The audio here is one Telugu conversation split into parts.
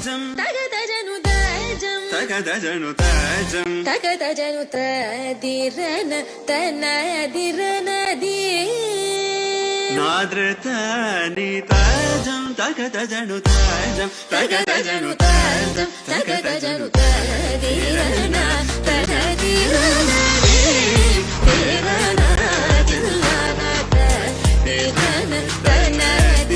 తాజం తగదజను తాజం తగదజను తదిరన తనదిరనది నాద్రతని తాజం తగదజను తాజం తగదజను తాజం తగదజను తదిరన తనదిరనది తిరన తిరన తిరన తనదిరనది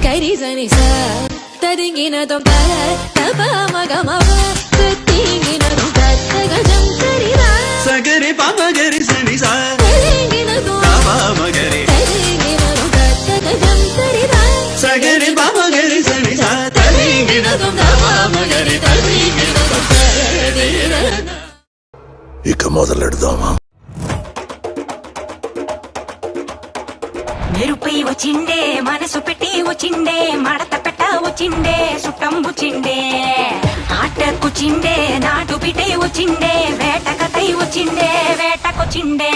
కరిజని స తరింగిన దొంగ తప మగమవ తరింగిన దొంగ తగజం తరిరా సగరి పమగరి సని సా తరింగిన దొంగ పమగరి తరింగిన దొంగ తగజం తరిరా సగరి పమగరి సని సా తరింగిన దొంగ పమగరి తరింగిన దొంగ ఇక మొదలెడదామా? మెరుపై వచ్చిండే మనసు పెట్టి వచ్చిండే మడత పెట్ట వచ్చిండే సుట్టం వచ్చిండే ఆటకొచ్చిండే నాటు పిటే వచ్చిండే వేటకతై వచ్చిండే వేటకొచ్చిండే